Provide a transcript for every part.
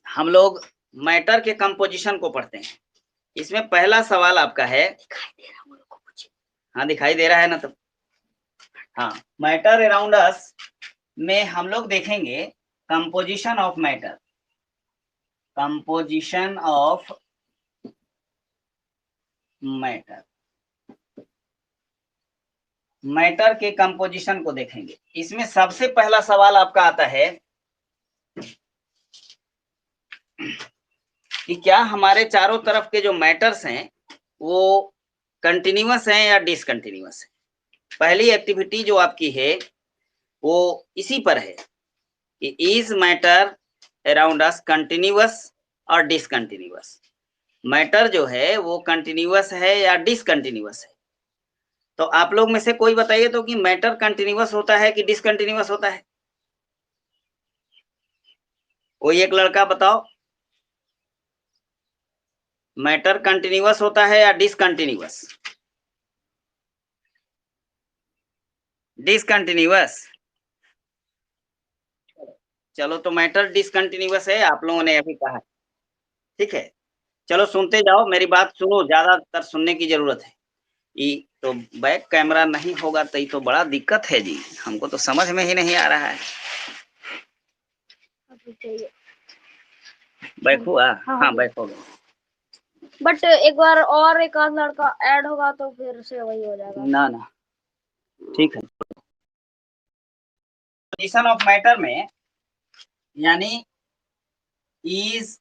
हम लोग मैटर के कंपोजिशन को पढ़ते हैं। इसमें पहला सवाल आपका है, हाँ दिखाई दे रहा है ना? तो हाँ, मैटर अराउंड अस में हम लोग देखेंगे composition of matter, composition of matter, matter के कंपोजिशन को देखेंगे। इसमें सबसे पहला सवाल आपका आता है कि क्या हमारे चारों तरफ के जो मैटर्स हैं वो कंटिन्यूअस हैं या डिसकंटिन्यूअस है। पहली एक्टिविटी जो आपकी है वो इसी पर है कि is matter around us continuous और डिसकंटिन्यूअस। मैटर जो है वो कंटिन्यूअस है या डिसकंटिन्यूअस है। तो आप लोग में से कोई बताइए तो कि मैटर कंटिन्यूअस होता है कि डिसकंटिन्यूअस होता है। कोई एक लड़का बताओ, मैटर कंटिन्यूअस होता है या डिसकंटिन्यूअस? डिसकंटिन्यूअस। चलो तो मैटर डिसकंटिन्यूअस है, आप लोगों ने अभी कहा, ठीक है। चलो सुनते जाओ, मेरी बात सुनो, ज्यादातर सुनने की जरूरत है। ये तो बैक कैमरा नहीं होगा तो ये तो बड़ा दिक्कत है जी, हमको तो समझ में ही नहीं आ रहा है। बैक हुआ? हाँ बैक हो गया। बट एक बार और एक आध लड़का ऐड होगा तो फिर से वही हो जाएगा। ना ना ठीक है। पोजीशन ऑफ मैटर में यानी is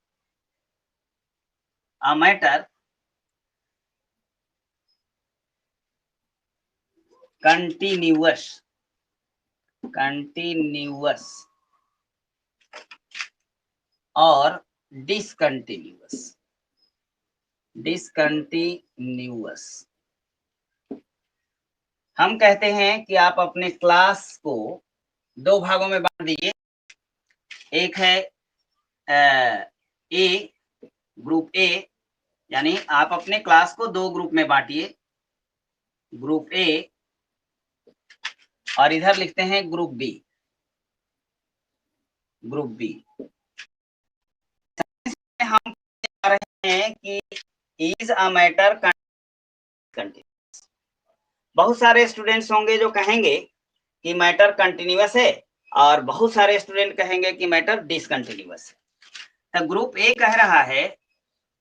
a matter continuous, continuous और डिसकंटिन्यूअस, डिसकंटिन्यूअस। हम कहते हैं कि आप अपने क्लास को दो भागों में बांट दीजिए। एक है ए, ग्रुप ए, यानी आप अपने क्लास को दो ग्रुप में बांटिए, ग्रुप ए और इधर लिखते हैं ग्रुप बी, ग्रुप बी। हम कह रहे हैं कि इज अ मैटर कंटिन्यूअस। बहुत सारे स्टूडेंट्स होंगे जो कहेंगे कि मैटर कंटिन्यूअस है और बहुत सारे स्टूडेंट कहेंगे कि मैटर डिसकंटिन्यूअस है। तो ग्रुप ए कह रहा है,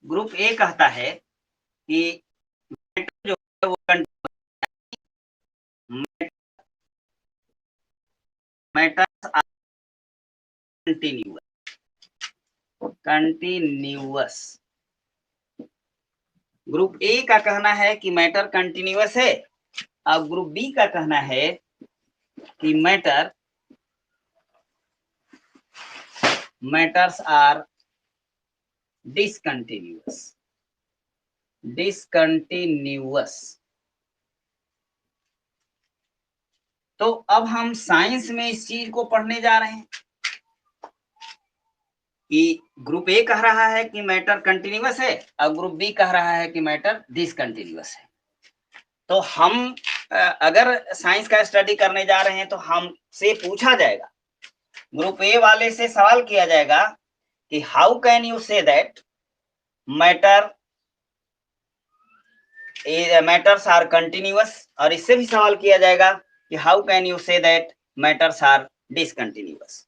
ग्रुप ए कहता है कि मैटर जो है वो matters are continuous, continuous. Group A का कहना है कि मैटर कंटिन्यूअस है और ग्रुप बी का कहना है कि मैटर्स आर डिसकंटिन्यूअस, डिसकंटिन्यूअस। तो अब हम साइंस में इस चीज को पढ़ने जा रहे हैं कि ग्रुप ए कह रहा है कि मैटर कंटिन्यूअस है और ग्रुप बी कह रहा है कि मैटर डिसकंटिन्यूअस है। तो हम अगर साइंस का स्टडी करने जा रहे हैं तो हमसे पूछा जाएगा, ग्रुप ए वाले से सवाल किया जाएगा कि how can you say that matters are continuous, और इससे भी सवाल किया जाएगा कि how can you say that matters are discontinuous.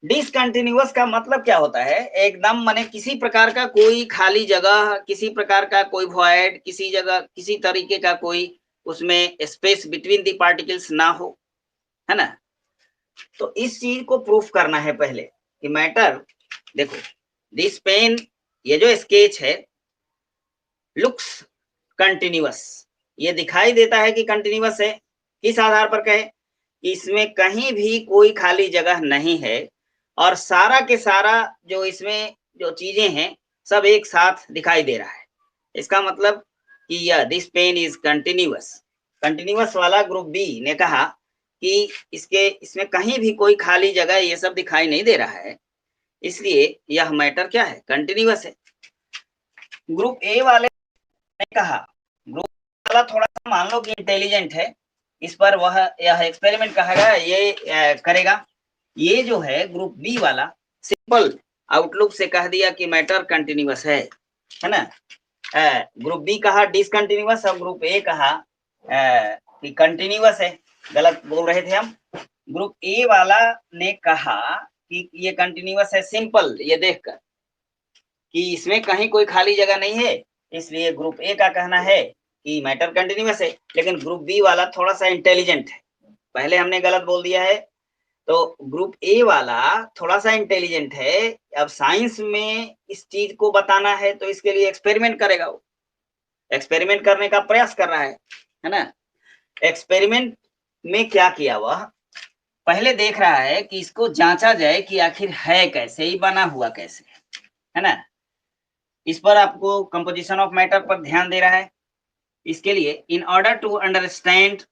Discontinuous का मतलब क्या होता है? एकदम माने किसी प्रकार का कोई खाली जगह, किसी प्रकार का कोई वॉइड, किसी जगह किसी तरीके का कोई उसमें स्पेस बिटवीन द पार्टिकल्स ना हो, है ना। तो इस चीज को प्रूफ करना है पहले कि मैटर, देखो दिस पेन, ये जो स्केच है लुक्स कंटिन्यूअस, ये दिखाई देता है कि कंटिन्यूअस है। किस आधार पर कहे? इसमें कहीं भी कोई खाली जगह नहीं है और सारा के सारा जो इसमें जो चीजें हैं सब एक साथ दिखाई दे रहा है। इसका मतलब कि यह this pen is continuous. Continuous वाला ग्रुप बी ने कहा कि इसमें कहीं भी कोई खाली जगह ये सब दिखाई नहीं दे रहा है, इसलिए यह मैटर क्या है? कंटिन्यूअस है। ग्रुप ए वाले ने कहा, ग्रुप वाला थोड़ा सा मान लो कि इंटेलिजेंट है, इस पर वह यह एक्सपेरिमेंट कहेगा, ये करेगा। ये जो है ग्रुप बी वाला सिंपल आउटलुक से कह दिया कि मैटर कंटिन्यूअस है ना। ग्रुप बी कहा डिसकंटिन्यूअस और ग्रुप ए कहा कि कंटिन्यूअस है। गलत बोल रहे थे हम। ग्रुप ए वाला ने कहा कि ये कंटिन्यूअस है सिंपल, ये देखकर कि इसमें कहीं कोई खाली जगह नहीं है, इसलिए ग्रुप ए का कहना है कि मैटर कंटिन्यूअस है। लेकिन ग्रुप बी वाला थोड़ा सा इंटेलिजेंट है, पहले हमने गलत बोल दिया है, तो ग्रुप ए वाला थोड़ा सा इंटेलिजेंट है। अब साइंस में इस चीज को बताना है तो इसके लिए एक्सपेरिमेंट करेगा, वो एक्सपेरिमेंट करने का प्रयास कर रहा है ना। एक्सपेरिमेंट में क्या किया, वह पहले देख रहा है कि इसको जांचा जाए कि आखिर है कैसे, ही बना हुआ कैसे है ना। इस पर आपको कंपोजिशन ऑफ मैटर पर ध्यान दे रहा है। इसके लिए इन ऑर्डर टू अंडरस्टैंड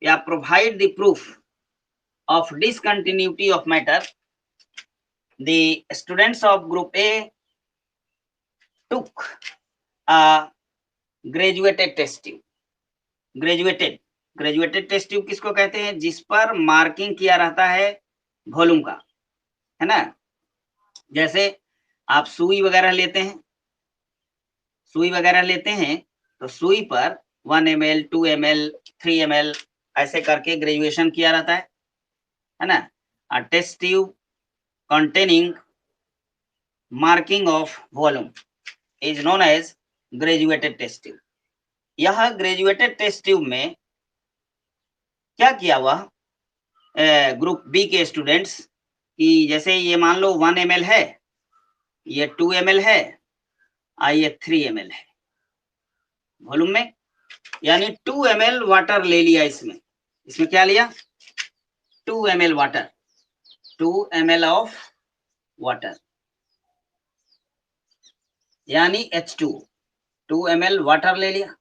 या provide the proof of discontinuity of matter, the students of group A took a graduated test tube. Graduated test tube किसको कहते हैं, जिस पर मार्किंग किया रहता है वॉल्यूम का, है ना। जैसे आप सुई वगैरह लेते हैं, तो सुई पर 1 ml 2 ml 3 ml ऐसे करके ग्रेजुएशन किया रहता है ना। A test tube containing marking of volume is known as graduated test tube. यह ग्रेजुएटेड टेस्ट ट्यूब में क्या किया हुआ ग्रुप बी के स्टूडेंट्स कि जैसे ये मान लो 1 ml है, ये 2 ml है और ये 3 ml है वॉल्यूम में, यानी 2 ml वाटर ले लिया। इसमें क्या लिया, 2 ml water, 2 ml of water यानी H2, 2 ml वाटर ले लिया।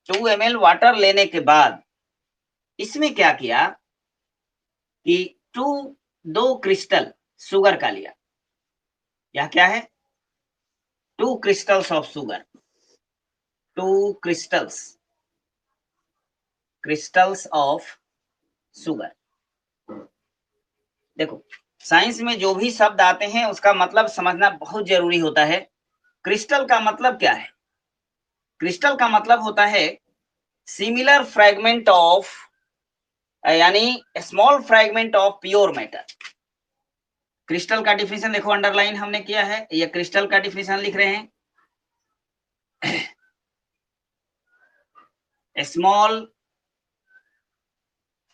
2 ml वाटर लेने के बाद इसमें क्या किया कि दो क्रिस्टल शुगर का लिया। यह क्या है, 2 crystals of sugar, 2 crystals of sugar. देखो साइंस में जो भी शब्द आते हैं उसका मतलब समझना बहुत जरूरी होता है। क्रिस्टल का मतलब क्या है, क्रिस्टल का मतलब होता है सिमिलर फ्रैगमेंट ऑफ, यानी small fragment of pure matter. Crystal का डिफिनेशन देखो, अंडरलाइन हमने किया है, ये क्रिस्टल का डिफिनेशन लिख रहे हैं। Small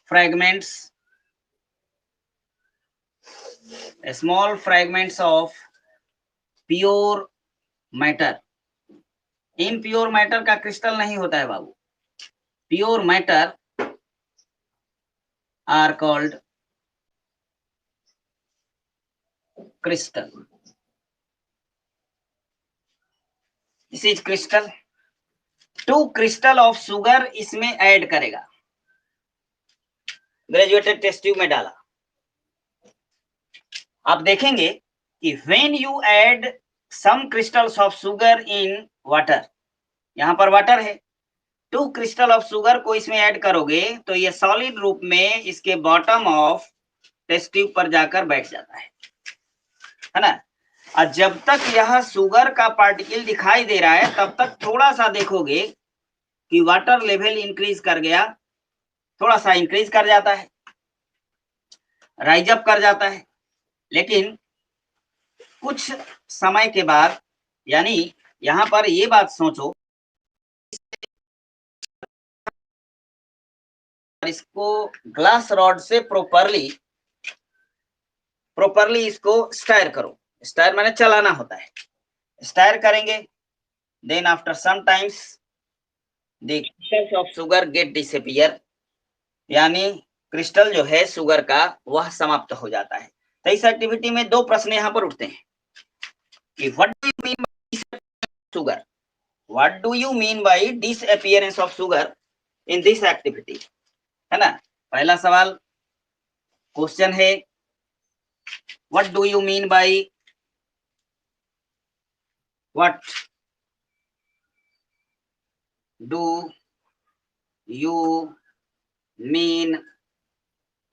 fragments of pure matter। Impure matter का क्रिस्टल नहीं होता है बाबू, pure matter are called crystal. This is crystal. 2 crystal of sugar इसमें ऐड करेगा, ग्रेजुएटेड टेस्ट ट्यूब में डाला। आप देखेंगे कि when you add some crystals of sugar in water, यहां पर वाटर है, 2 क्रिस्टल ऑफ शुगर को इसमें ऐड करोगे तो ये सॉलिड रूप में इसके बॉटम ऑफ टेस्ट ट्यूब पर जाकर बैठ जाता है ना। और जब तक यह शुगर का पार्टिकल दिखाई दे रहा है तब तक थोड़ा सा देखोगे कि वाटर लेवल इंक्रीज कर गया, थोड़ा सा इंक्रीज कर जाता है, राइज अप कर जाता है। लेकिन कुछ समय के बाद, यानी यहां पर ये बात सोचो, इसको ग्लास रॉड से प्रॉपरली इसको स्टायर करो। स्टायर माने चलाना होता है, स्टायर करेंगे, then after some times the crystals of sugar get disappear, यानी क्रिस्टल जो है शुगर का वह समाप्त हो जाता है। तो इस एक्टिविटी में 2 प्रश्न यहाँ पर उठते हैं कि what do you mean bye sugar, what do you mean by disappearance of sugar in this activity, है ना। पहला सवाल क्वेश्चन है what do you mean bye, what do you mean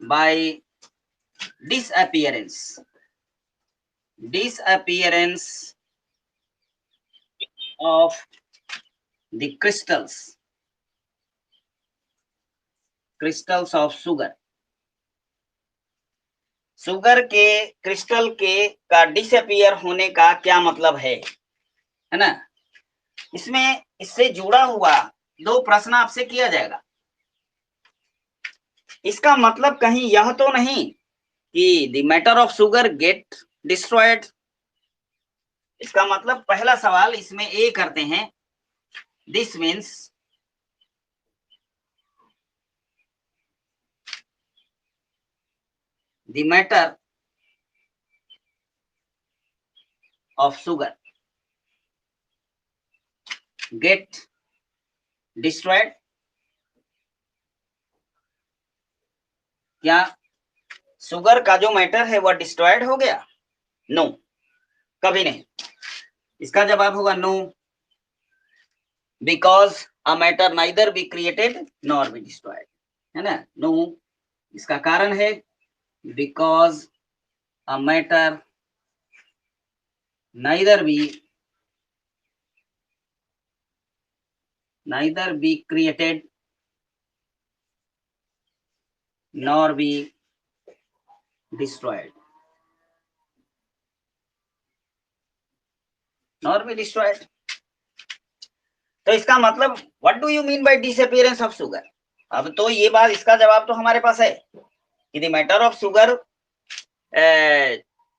bye disappearance disappearance of the crystals of sugar. Sugar के crystal के का disappear होने का क्या मतलब है ना? इसमें इससे जुड़ा हुआ दो प्रश्न आपसे किया जाएगा। इसका मतलब कहीं यह तो नहीं कि the matter of sugar get destroyed. इसका मतलब पहला सवाल इसमें ए करते हैं, this means the matter of sugar get destroyed. क्या शुगर का जो मैटर है वह डिस्ट्रॉयड हो गया? नो, कभी नहीं। इसका जवाब होगा no, because a matter neither be created nor be destroyed, है ना? नो, इसका कारण है because a matter neither be created nor be destroyed, तो इसका मतलब what do you mean by disappearance of sugar? अब तो ये बात, इसका जवाब तो हमारे पास है कि द मैटर ऑफ शुगर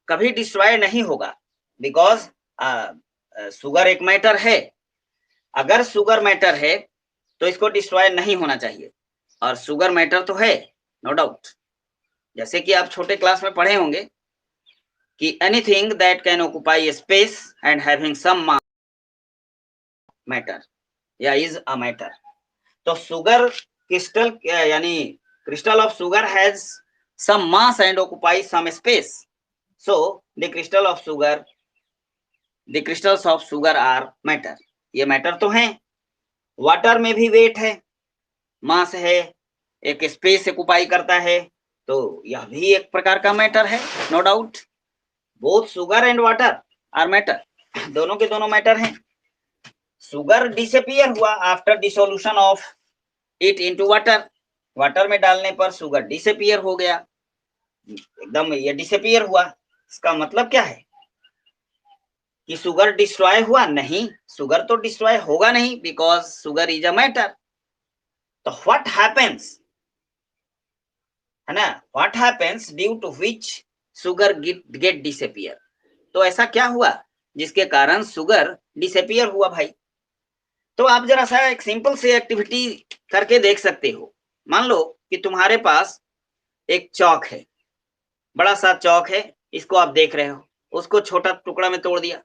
कभी डिस्ट्रॉय नहीं होगा, बिकॉज शुगर एक मैटर है। अगर शुगर मैटर है तो इसको डिस्ट्रॉय नहीं होना चाहिए, और शुगर मैटर तो है, नो डाउट। जैसे कि आप छोटे क्लास में पढ़े होंगे कि anything that can occupy space and having some matter या इज अ मैटर। तो शुगर क्रिस्टल यानी crystal of sugar has some mass and occupies some space, so the crystals of sugar are matter। ये matter तो हैं। Water में भी wait है, मास है, एक स्पेस ऑक्युपाई करता है, तो यह भी एक प्रकार का मैटर है, no doubt. Both sugar and water are matter, दोनों के दोनों मैटर हैं। शुगर डिसअपियर हुआ after dissolution of it into water. Water में डालने पर शुगर डिसअपियर हो गया, एकदम ये डिसअपियर हुआ। इसका मतलब क्या है कि शुगर डिस्ट्रॉय हुआ? नहीं, शुगर तो डिस्ट्रॉय होगा नहीं, because sugar is a matter. तो व्हाट हैपेंस, है ना, what happens due to which sugar get disappear? तो ऐसा क्या हुआ जिसके कारण शुगर डिसअपियर हुआ भाई? तो आप जरा सा एक सिंपल सी एक्टिविटी करके देख सकते हो। मान लो कि तुम्हारे पास एक चौक है, बड़ा सा चौक है, इसको आप देख रहे हो, उसको छोटा टुकड़ा में तोड़ दिया,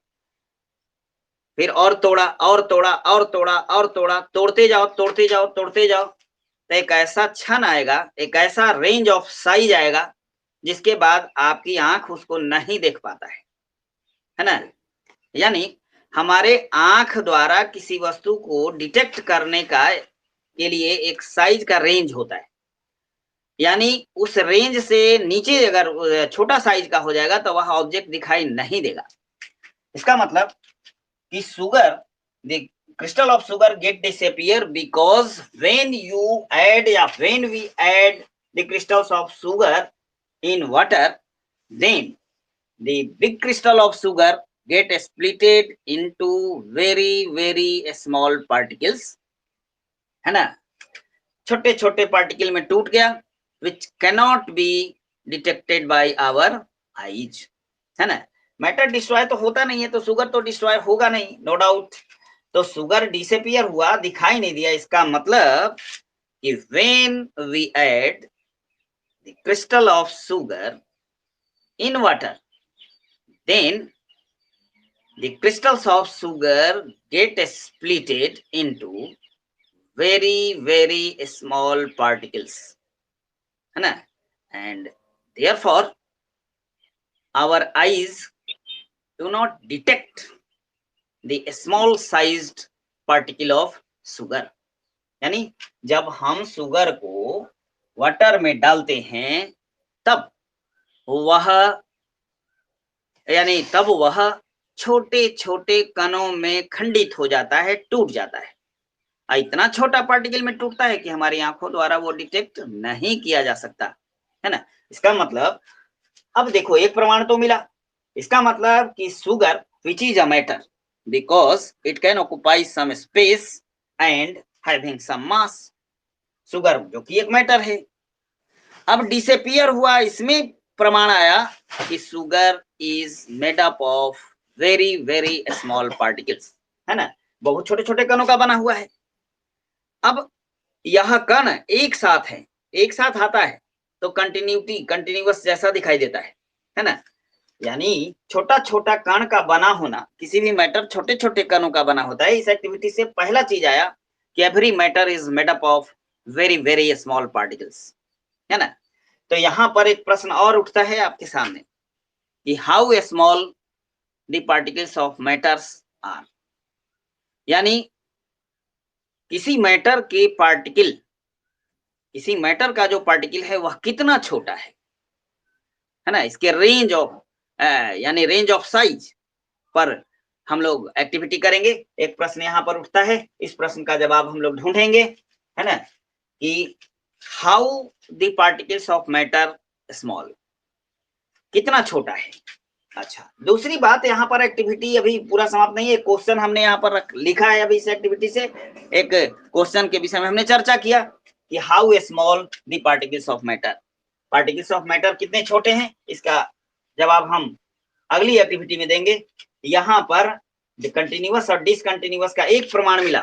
फिर और तोड़ा और तोड़ा और तोड़ा और तोड़ा, तोड़ते जाओ तोड़ते जाओ तोड़ते जाओ, तो एक ऐसा क्षण आएगा, एक ऐसा रेंज ऑफ साइज आएगा जिसके बाद आपकी आंख उसको नहीं देख पाता है ना? यानी हमारे आंख द्वारा किसी वस्तु को डिटेक्ट करने का के लिए एक साइज का रेंज होता है, यानी उस रेंज से नीचे अगर छोटा साइज का हो जाएगा तो वह ऑब्जेक्ट दिखाई नहीं देगा। इसका मतलब कि sugar, the crystal of sugar get disappear because when you add या when we add the crystals of sugar in water, then the big crystal of sugar get splitted into very small particles, है ना? छोटे छोटे particle में टूट गया, which cannot be detected by our eyes, है ना? मैटर डिस्ट्रॉय तो होता नहीं है, तो शुगर तो डिस्ट्रॉय होगा नहीं, नो डाउट। तो शुगर डिसअपियर हुआ, दिखाई नहीं दिया। इसका मतलब कि when we add the crystal of sugar in water, then the crystals of sugar get splitted into very small particles, है ना? And therefore our eyes do not detect the small sized particle of sugar। यानी जब हम sugar को water में डालते हैं तब वह यानी तब वह छोटे छोटे कणों में खंडित हो जाता है, टूट जाता है। इतना छोटा पार्टिकल में टूटता है कि हमारी आंखों द्वारा वो डिटेक्ट नहीं किया जा सकता, है ना। इसका मतलब अब देखो एक प्रमाण तो मिला, इसका मतलब कि sugar which is a matter because it can occupy some space and having some mass. Sugar जो कि एक मैटर है, अब डिसअपियर हुआ, इसमें प्रमाण आया कि sugar is made up of very very small particles, है ना, बहुत छोटे छोटे कणों का बना हुआ है। अब यह कण एक साथ है, एक साथ आता है तो कंटिन्यूअस जैसा दिखाई देता है ना। यानी छोटा छोटा कण का बना होना, किसी भी मैटर छोटे छोटे कणों का बना होता है। इस एक्टिविटी से पहला चीज आया कि every matter is made up of very very small particles, है ना। तो यहां पर एक प्रश्न और उठता है आपके सामने कि how small the particles of matters are, यानी किसी मैटर के पार्टिकल, किसी मैटर का जो पार्टिकल है वह कितना छोटा है ना, इसके रेंज ऑफ यानी रेंज ऑफ साइज पर हम लोग एक्टिविटी करेंगे। एक प्रश्न यहाँ पर उठता है, इस प्रश्न का जवाब हम लोग ढूंढेंगे, है ना, कि how the particles of matter small, कितना छोटा है। अच्छा, दूसरी बात यहाँ पर एक्टिविटी अभी पूरा समाप्त नहीं है, क्वेश्चन हमने यहाँ पर लिखा है। अभी इस एक्टिविटी से एक क्वेश्चन के विषय में हमने चर्चा किया कि how small the particles of matter, particles of matter कितने छोटे हैं, इसका जवाब हम अगली एक्टिविटी में देंगे। यहाँ पर कंटिन्यूअस और डिसकंटिन्यूअस का एक प्रमाण मिला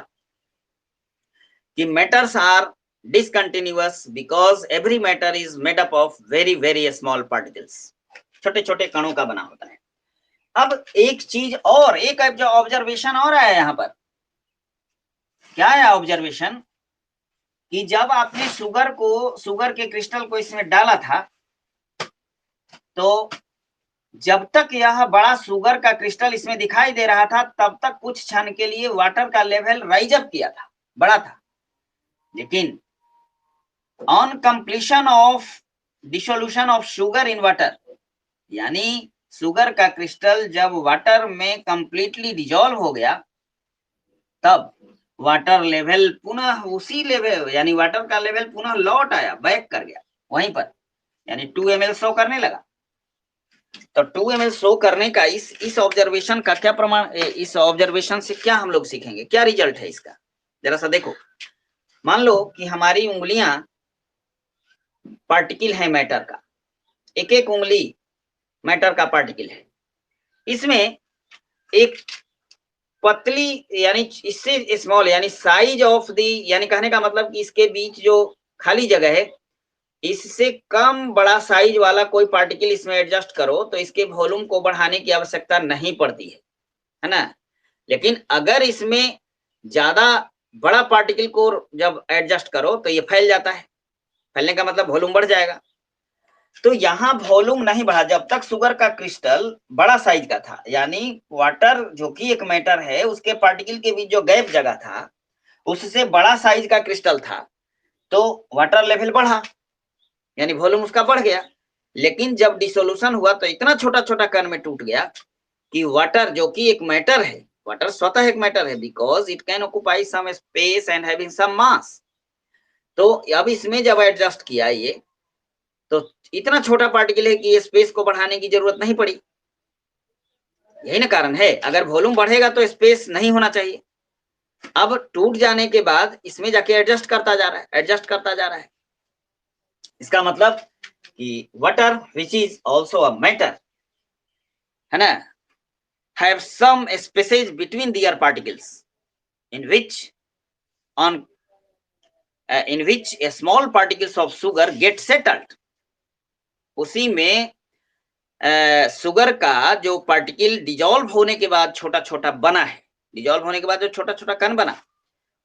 कि matters are discontinuous because every matter is made up of very very small particles, छोटे छोटे कणों का बना होता है। अब एक चीज और, एक जो ऑब्जर्वेशन और आया यहाँ पर, क्या है ऑब्जर्वेशन, कि जब आपने शुगर के क्रिस्टल को इसमें डाला था, तो जब तक यह बड़ा शुगर का क्रिस्टल इसमें दिखाई दे रहा था तब तक कुछ क्षण के लिए वाटर का लेवल राइज अप किया था, बड़ा था। लेकिन on completion of dissolution of sugar in water, यानी शुगर का क्रिस्टल जब वाटर में कंप्लीटली डिजोल्व हो गया, तब वाटर लेवल पुनः उसी लेवल, यानी वाटर का लेवल पुनः लौट आया, बैक कर गया वहीं पर, यानी 2 ml शो करने लगा। तो 2 ml शो करने का इस ऑब्जर्वेशन का क्या प्रमाण, इस ऑब्जर्वेशन से क्या हम लोग सीखेंगे, क्या रिजल्ट है इसका, जरा सा देखो। मान लो कि हमारी उंगलियां पार्टिकल है मैटर का, एक एक उंगली मैटर का पार्टिकल है, इसमें एक पतली यानी इससे स्मॉल यानी साइज ऑफ दी, यानी कहने का मतलब कि इसके बीच जो खाली जगह है इससे कम बड़ा साइज वाला कोई पार्टिकल इसमें एडजस्ट करो तो इसके वॉल्यूम को बढ़ाने की आवश्यकता नहीं पड़ती है ना। लेकिन अगर इसमें ज्यादा बड़ा पार्टिकल को जब एडजस्ट करो तो ये फैल जाता है, फैलने का मतलब वॉल्यूम बढ़ जाएगा। तो यहाँ वॉल्यूम नहीं बढ़ा जब तक शुगर का क्रिस्टल बड़ा साइज का था, यानी वाटर जो कि एक मैटर है उसके पार्टिकल के बीच जो गैप जगह था उससे बड़ा साइज का क्रिस्टल था, तो वाटर लेवल बढ़ा, यानी वॉल्यूम उसका बढ़ गया। लेकिन जब डिसोल्यूशन हुआ तो इतना छोटा छोटा कण में टूट गया कि वाटर जो कि एक मैटर है, वाटर स्वतः एक मैटर है because it can occupy some space and having some mass. तो अब इसमें जब एडजस्ट किया ये, तो इतना छोटा पार्टिकल है कि ये स्पेस को बढ़ाने की जरूरत नहीं पड़ी। यही ना कारण है, अगर वॉल्यूम बढ़ेगा तो स्पेस नहीं होना चाहिए। अब टूट जाने के बाद इसमें जाके एडजस्ट करता जा रहा है, एडजस्ट करता जा रहा है। इसका मतलब कि water which is also a matter, है ना, have some spaces between their particles in which a small particles of sugar get settled। उसी में शुगर का जो पार्टिकल डिजोल्व होने के बाद छोटा छोटा बना है, डिजोल्व होने के बाद जो छोटा छोटा कण बना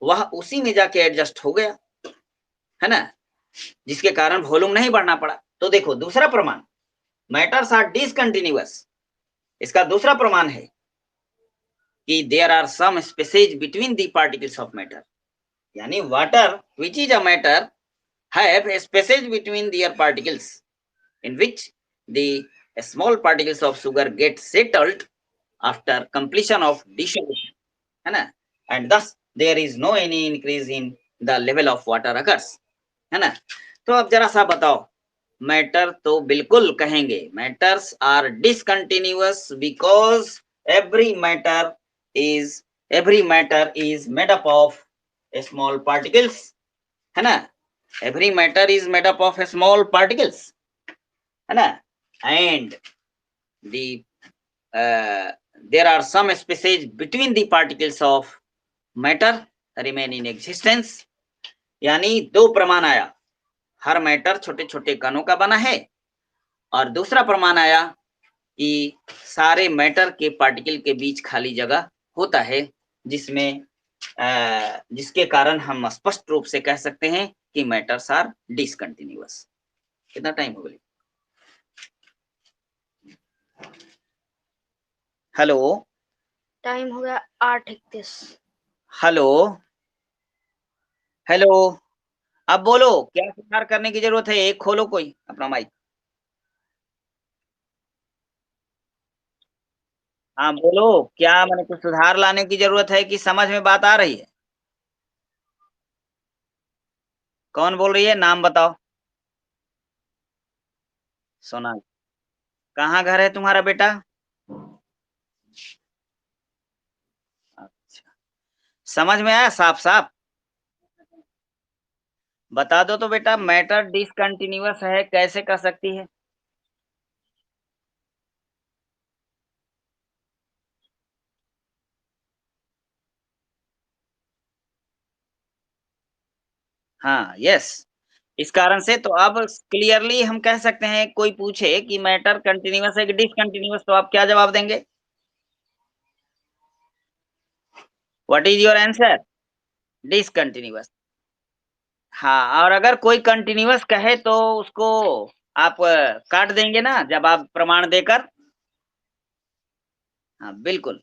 वह उसी में जाके एडजस्ट हो गया, है ना, जिसके कारण वॉल्यूम नहीं बढ़ना पड़ा। तो देखो दूसरा प्रमाण, मैटर्स आर डिसकंटिन्यूअस, इसका दूसरा प्रमाण है कि there are some spaces between the particles of matter, यानी water which is a matter have spaces between their particles in which the small particles of sugar get settled after completion of dissolution, है ना, and thus there is no any increase in the level of water occurs, है ना। तो अब जरा सा बताओ, matter तो बिल्कुल कहेंगे, matters are discontinuous because every matter is made up of small particles, है ना, every matter is made up of small particles, है ना, and the there are some spaces between the particles of matter remain in existence, यानी दो प्रमाण आया, हर matter छोटे छोटे कणों का बना है, और दूसरा प्रमाण आया कि सारे मैटर के पार्टिकल के बीच खाली जगह होता है, जिसमें जिसके कारण हम स्पष्ट रूप से कह सकते हैं कि मैटर्स आर डिसकंटिन्यूअस। कितना टाइम हो गया? हेलो, टाइम हो गया 8:31। हेलो, हेलो, अब बोलो क्या सुधार करने की जरूरत है? एक खोलो कोई अपना माइक। हाँ बोलो, क्या मैंने कुछ सुधार लाने की जरूरत है कि समझ में बात आ रही है? कौन बोल रही है? नाम बताओ। सोना, कहाँ घर है तुम्हारा बेटा? अच्छा, समझ में आया साफ साफ? बता दो तो बेटा, मैटर डिसकंटिन्यूअस है कैसे कर सकती है? हाँ, यस। इस कारण से तो अब क्लियरली हम कह सकते हैं, कोई पूछे कि मैटर कंटिन्यूअस है कि डिसकंटिन्यूअस, तो आप क्या जवाब देंगे? What is your answer? Discontinuous. हाँ, और अगर कोई कंटिन्यूअस कहे तो उसको आप काट देंगे ना जब आप प्रमाण देकर? हाँ, बिल्कुल।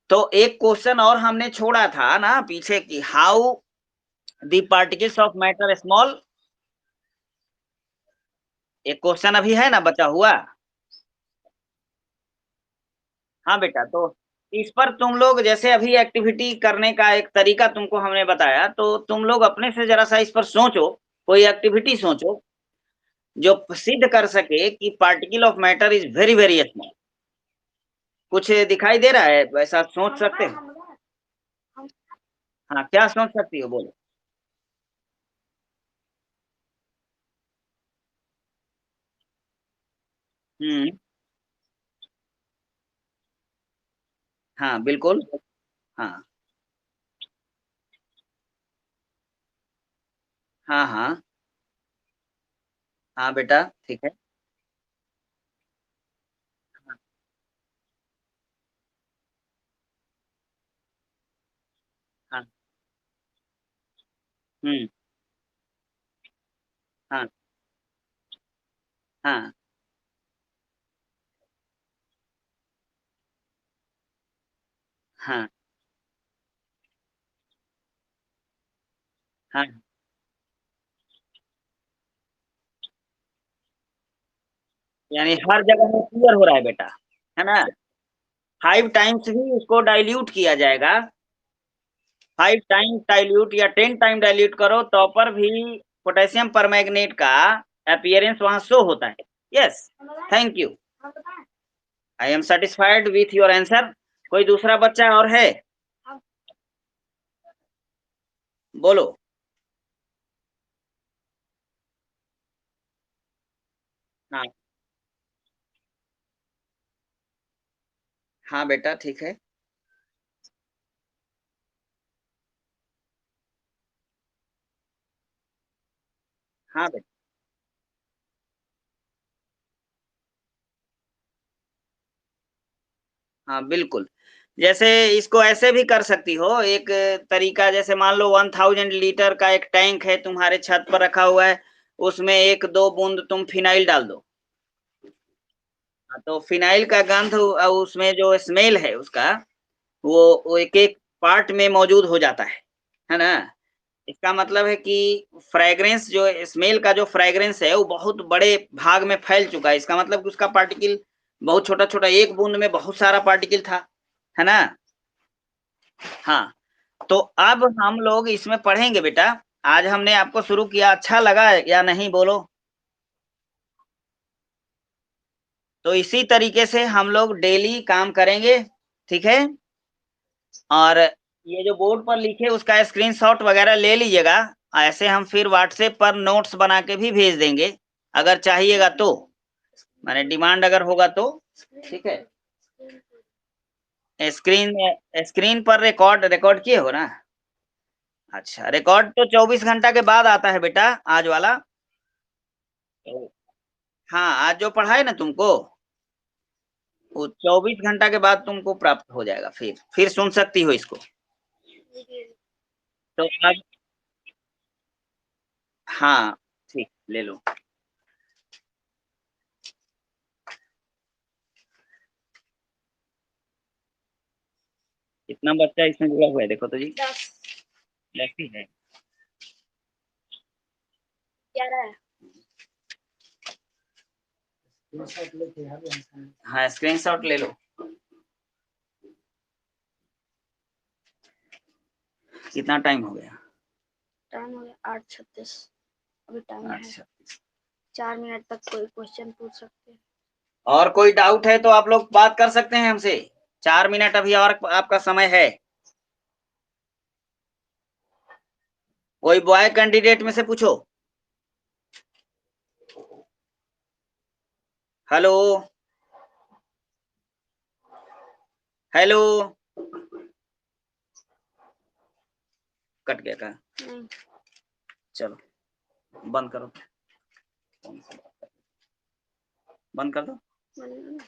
तो एक क्वेश्चन और हमने छोड़ा था ना पीछे की, how the particles of matter small, एक क्वेश्चन अभी है ना बचा हुआ। हाँ बेटा, तो इस पर तुम लोग जैसे अभी एक्टिविटी करने का एक तरीका तुमको हमने बताया, तो तुम लोग अपने से जरा सा इस पर सोचो, कोई एक्टिविटी सोचो जो सिद्ध कर सके कि particle of matter is very very small. कुछ दिखाई दे रहा है वैसा सोच सकते हो? हाँ, क्या सोच सकती हो बोलो? हम्म, हाँ बिल्कुल, हाँ, हाँ, हाँ, हाँ बेटा, ठीक है, हाँ, हाँ, हम्म, हाँ, हाँ, हाँ, हाँ, यानी हर जगह में क्लियर हो रहा है बेटा, है ना? 5 टाइम्स भी उसको डाइल्यूट किया जाएगा, 5 टाइम डाइल्यूट या 10 टाइम डाइल्यूट करो तो पर भी पोटेशियम परमैंगनेट का अपीयरेंस वहां शो होता है। Yes, thank you, I am satisfied with your answer. कोई दूसरा बच्चा और है? बोलो। हाँ, हाँ बेटा, ठीक है। हाँ बेटा, हाँ बिल्कुल। जैसे इसको ऐसे भी कर सकती हो, एक तरीका, जैसे मान लो 1000 लीटर का एक टैंक है तुम्हारे छत पर रखा हुआ है, उसमें एक दो बूंद तुम फिनाइल डाल दो। हाँ, तो फिनाइल का गंध उसमें जो स्मेल है उसका, वो एक एक पार्ट में मौजूद हो जाता है ना? इसका मतलब है कि फ्रेग्रेंस जो स्मेल का जो फ्रेग्रेंस है वो बहुत बड़े भाग में फैल चुका है। इसका मतलब कि उसका पार्टिकल बहुत छोटा-छोटा, एक बूंद में बहुत सारा पार्टिकल था, है ना? हाँ, तो अब हम लोग इसमें पढ़ेंगे बेटा। आज हमने आपको शुरू किया, अच्छा लगा या नहीं बोलो? तो इसी तरीके से हम लोग डेली काम करेंगे, ठीक है? और ये जो बोर्ड पर लिखे उसका स्क्रीनशॉट वगैरह ले लीजिएगा। ऐसे हम फिर व्हाट्सएप पर नोट्स बना के भी भेज देंगे, अगर चाहिएगा तो। माने डिमांड अगर होगा तो, ठीक है? स्क्रीन स्क्रीन पर रिकॉर्ड किए हो ना? अच्छा, रिकॉर्ड तो 24 घंटा के बाद आता है बेटा, आज वाला। तो हाँ, आज जो पढ़ा है ना तुमको, वो 24 घंटा के बाद तुमको प्राप्त हो जाएगा, फिर सुन सकती हो इसको। तो आज हाँ, ठीक, ले लो। कितना बच्चा इसमें जुड़ा हुआ है देखो तो जी। 10 ही है। 11 है। हाँ, स्क्रीनशॉट ले लो। कितना टाइम हो गया? टाइम हो गया 8:36। अभी टाइम है, अच्छा, 4 मिनट तक कोई क्वेश्चन पूछ सकते हैं। और कोई डाउट है तो आप लोग बात कर सकते हैं हमसे। 4 मिनट अभी और आपका समय है। कोई बॉय कैंडिडेट में से पूछो। हेलो, हेलो, कट गया क्या? नहीं, चलो, बंद करो, बंद कर दो। बंद